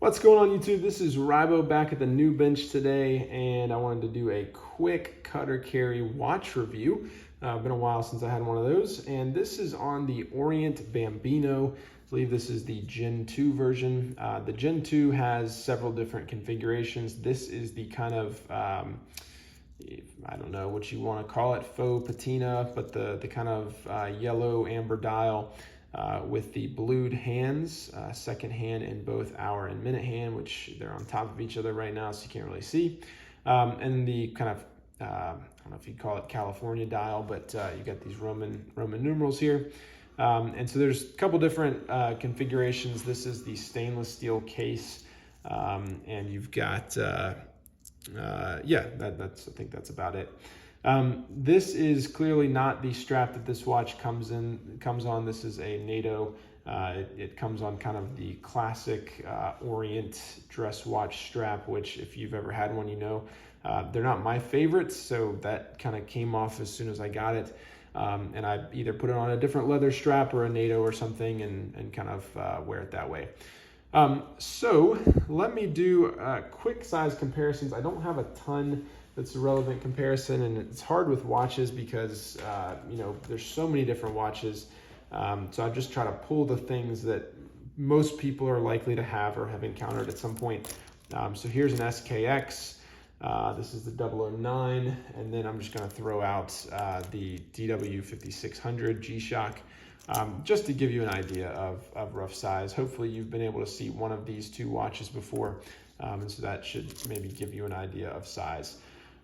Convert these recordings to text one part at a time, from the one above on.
What's going on YouTube? This is Ribo back at the new bench today, and I wanted to do a quick cutter carry watch review. Been a while since I had one of those, and this is on the Orient Bambino. I believe this is the Gen 2 version. The Gen 2 has several different configurations. This is the kind of, I don't know what you want to call it, faux patina, but the kind of yellow amber dial. With the blued hands, second hand in both hour and minute hand, which they're on top of each other right now, so you can't really see. And the kind of, I don't know if you'd call it California dial, but you got these Roman numerals here. And so there's a couple different configurations. This is the stainless steel case, and you've got, yeah, I think that's about it. This is clearly not the strap that this watch comes on. This is a NATO. It comes on kind of the classic Orient dress watch strap, which if you've ever had one, you know, they're not my favorites. So that kind of came off as soon as I got it. And I either put it on a different leather strap or a NATO or something and kind of wear it that way. So let me do quick size comparisons. I don't have a ton that's a relevant comparison, and it's hard with watches because you know, there's so many different watches. So I just try to pull the things that most people are likely to have or have encountered at some point. So here's an SKX. This is the 009, and then I'm just going to throw out the DW 5600 G-Shock. Just to give you an idea of rough size. Hopefully you've been able to see one of these two watches before, and so that should maybe give you an idea of size.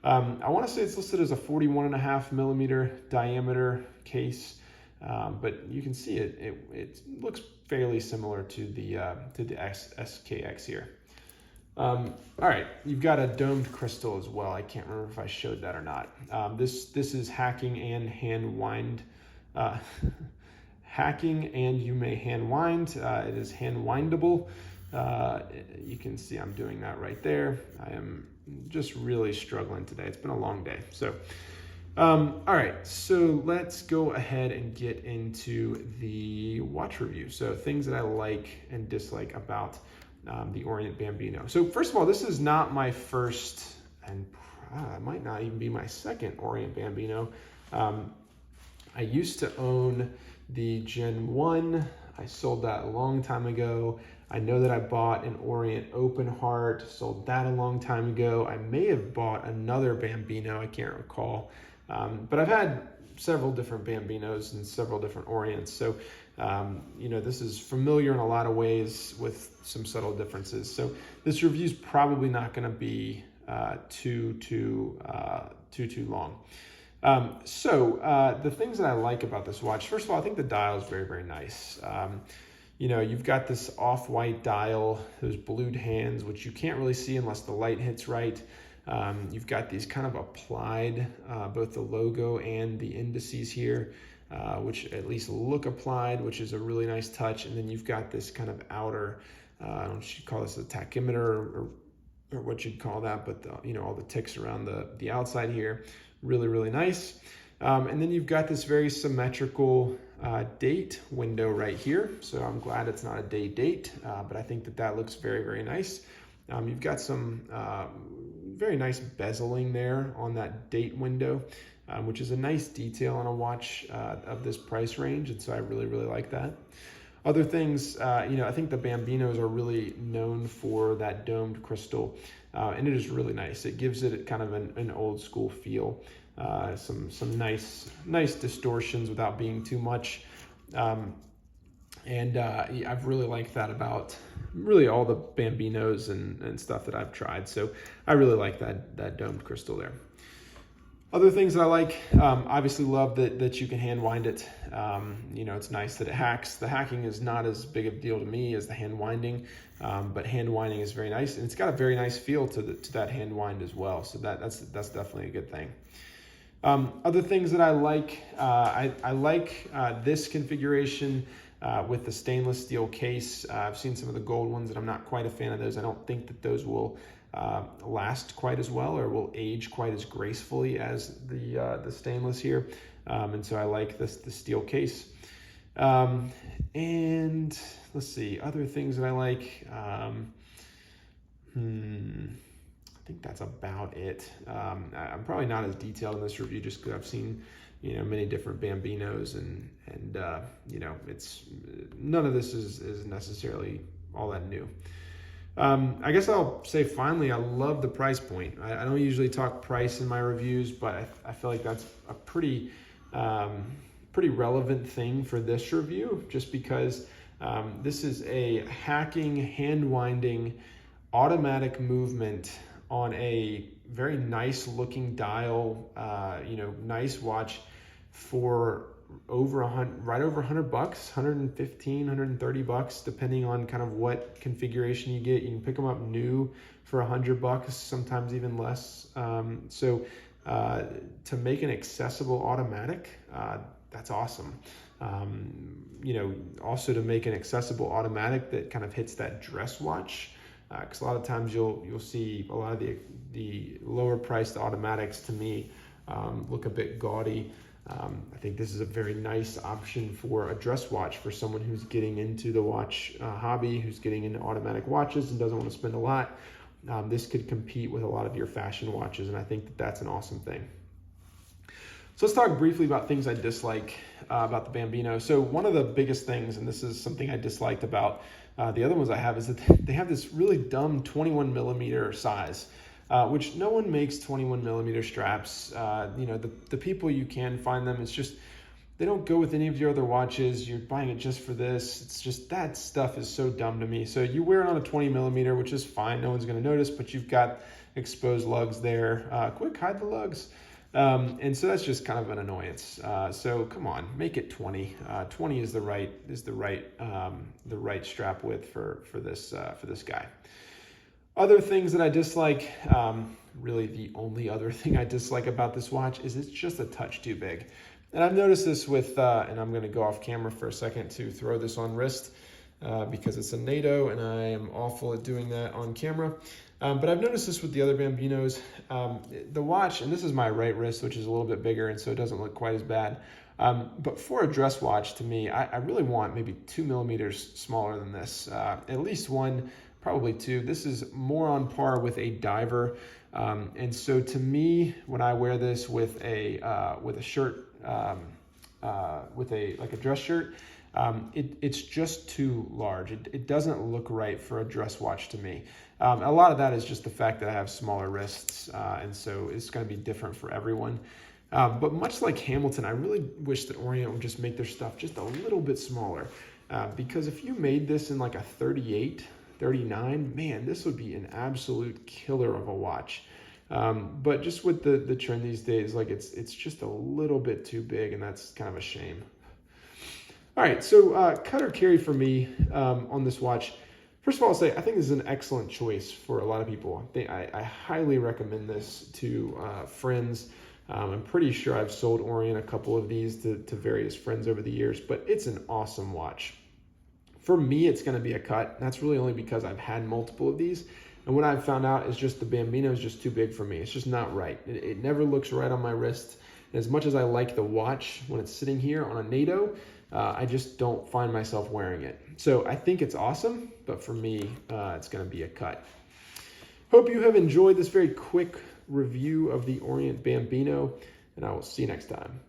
I want to say it's listed as a 41.5 millimeter diameter case, but you can see it looks fairly similar to the SKX here. All right, you've got a domed crystal as well. I can't remember if I showed that or not. This is hacking and hand wind. Hacking and you may hand wind. It is hand windable. You can see I'm doing that right there. I am just really struggling today. It's been a long day. So, all right, so let's go ahead and get into the watch review. So things that I like and dislike about the Orient Bambino. So first of all, this is not my first, and it might not even be my second Orient Bambino. I used to own the Gen 1. I sold that a long time ago. I know that I bought an Orient Open Heart, sold that a long time ago. I may have bought another Bambino, I can't recall. But I've had several different Bambinos and several different Orients. So, you know, this is familiar in a lot of ways with some subtle differences. So this review is probably not going to be too long. The things that I like about this watch, first of all, I think the dial is very, very nice. You know, you've got this off-white dial, those blued hands, which you can't really see unless the light hits right. You've got these kind of applied, both the logo and the indices here, which at least look applied, which is a really nice touch. And then you've got this kind of outer, I don't know if you call this a tachymeter or what you'd call that, but you know, all the ticks around the outside here, really, really nice. And then you've got this very symmetrical date window right here. So I'm glad it's not a date, but I think that looks very, very nice. You've got some very nice bezeling there on that date window, which is a nice detail on a watch of this price range. And so I really, really like that. Other things, you know, I think the Bambinos are really known for that domed crystal, and it is really nice. It gives it kind of an old school feel, some nice distortions without being too much, and I've really liked that about really all the Bambinos and stuff that I've tried. So I really like that domed crystal there. Other things that I like, obviously love that you can hand wind it. You know, it's nice that it hacks. The hacking is not as big of a deal to me as the hand winding, but hand winding is very nice, and it's got a very nice feel to that hand wind as well. So that's definitely a good thing. Other things that I like, I like this configuration with the stainless steel case. I've seen some of the gold ones, and I'm not quite a fan of those. I don't think that those will last quite as well or will age quite as gracefully as the stainless here. And so I like the steel case. And let's see, other things that I like. I think that's about it. I'm probably not as detailed in this review just because I've seen, many different Bambinos and it's none of this is necessarily all that new. I guess I'll say finally, I love the price point. I don't usually talk price in my reviews, but I feel like that's a pretty relevant thing for this review, just because this is a hacking, hand-winding, automatic movement on a very nice looking dial, nice watch for right over $100, $115, $130, depending on kind of what configuration you get. You can pick them up new for $100, sometimes even less. So to make an accessible automatic, that's awesome. Also to make an accessible automatic that kind of hits that dress watch, because a lot of times you'll see a lot of the lower priced automatics, to me, look a bit gaudy. I think this is a very nice option for a dress watch for someone who's getting into the watch hobby, who's getting into automatic watches and doesn't want to spend a lot. This could compete with a lot of your fashion watches, and I think that's an awesome thing. So let's talk briefly about things I dislike about the Bambino. So one of the biggest things, and this is something I disliked about the other ones I have, is that they have this really dumb 21 millimeter size. Which no one makes 21 millimeter straps. The people you can find them, it's just, they don't go with any of your other watches. You're buying it just for this. It's just, that stuff is so dumb to me. So you wear it on a 20 millimeter, which is fine. No one's going to notice, but you've got exposed lugs there. Quick, hide the lugs. And so that's just kind of an annoyance. So come on, make it 20. 20 is the right strap width for this guy. Other things that I dislike, really the only other thing I dislike about this watch is it's just a touch too big. And I've noticed this with, and I'm going to go off camera for a second to throw this on wrist because it's a NATO and I am awful at doing that on camera. But I've noticed this with the other Bambinos. The watch, and this is my right wrist, which is a little bit bigger, and so it doesn't look quite as bad. But for a dress watch, to me, I really want maybe 2 millimeters smaller than this, at least one, probably two. This is more on par with a diver. And so to me, when I wear this with a shirt, with a dress shirt, it's just too large. It doesn't look right for a dress watch to me. A lot of that is just the fact that I have smaller wrists, and so it's going to be different for everyone. But much like Hamilton, I really wish that Orient would just make their stuff just a little bit smaller, because if you made this in like a 38, 39, man, this would be an absolute killer of a watch. But just with the trend these days, like it's just a little bit too big, and that's kind of a shame. All right, so cut or carry for me on this watch. First of all, I'll say I think this is an excellent choice for a lot of people. I highly recommend this to friends. I'm pretty sure I've sold Orient a couple of these to various friends over the years, but it's an awesome watch. For me, it's going to be a cut. That's really only because I've had multiple of these. And what I've found out is just the Bambino is just too big for me. It's just not right. It never looks right on my wrist. And as much as I like the watch when it's sitting here on a NATO, I just don't find myself wearing it. So I think it's awesome, but for me, it's going to be a cut. Hope you have enjoyed this very quick review of the Orient Bambino, and I will see you next time.